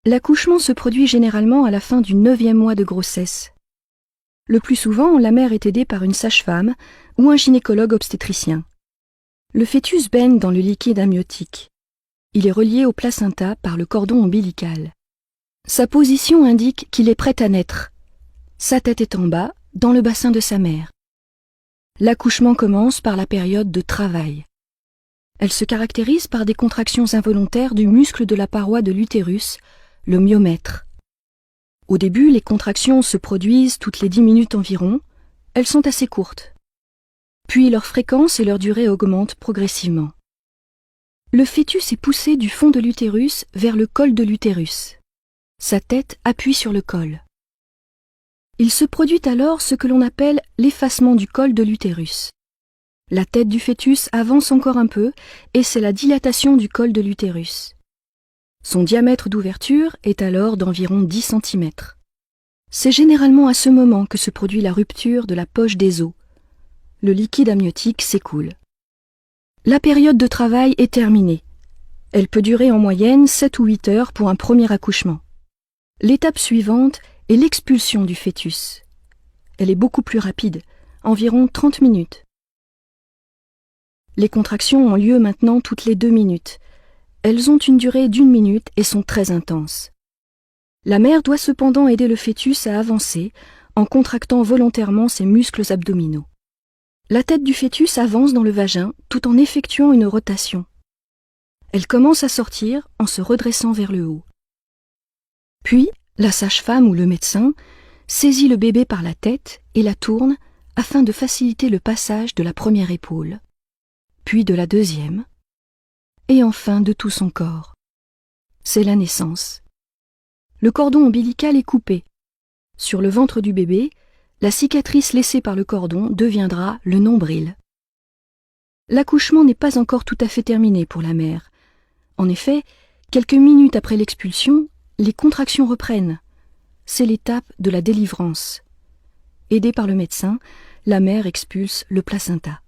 L'accouchement se produit généralement à la fin du 9e mois de grossesse. Le plus souvent, la mère est aidée par une sage-femme ou un gynécologue obstétricien. Le fœtus baigne dans le liquide amniotique. Il est relié au placenta par le cordon ombilical. Sa position indique qu'il est prêt à naître. Sa tête est en bas, dans le bassin de sa mère. L'accouchement commence par la période de travail. Elle se caractérise par des contractions involontaires du muscle de la paroi de l'utérus, le myomètre. Au début, les contractions se produisent toutes les 10 minutes environ. Elles sont assez courtes. Puis leur fréquence et leur durée augmentent progressivement. Le fœtus est poussé du fond de l'utérus vers le col de l'utérus. Sa tête appuie sur le col. Il se produit alors ce que l'on appelle l'effacement du col de l'utérus. La tête du fœtus avance encore un peu et c'est la dilatation du col de l'utérus. Son diamètre d'ouverture est alors d'environ 10 cm. C'est généralement à ce moment que se produit la rupture de la poche des os. Le liquide amniotique s'écoule. La période de travail est terminée. Elle peut durer en moyenne 7 ou 8 heures pour un premier accouchement. L'étape suivante est l'expulsion du fœtus. Elle est beaucoup plus rapide, environ 30 minutes. Les contractions ont lieu maintenant toutes les 2 minutes. Elles ont une durée d'1 minute et sont très intenses. La mère doit cependant aider le fœtus à avancer en contractant volontairement ses muscles abdominaux. La tête du fœtus avance dans le vagin tout en effectuant une rotation. Elle commence à sortir en se redressant vers le haut. Puis, la sage-femme ou le médecin saisit le bébé par la tête et la tourne afin de faciliter le passage de la première épaule, puis de la deuxième, et enfin de tout son corps. C'est la naissance. Le cordon ombilical est coupé. Sur le ventre du bébé, la cicatrice laissée par le cordon deviendra le nombril. L'accouchement n'est pas encore tout à fait terminé pour la mère. En effet, quelques minutes après l'expulsion, les contractions reprennent. C'est l'étape de la délivrance. Aidée par le médecin, la mère expulse le placenta.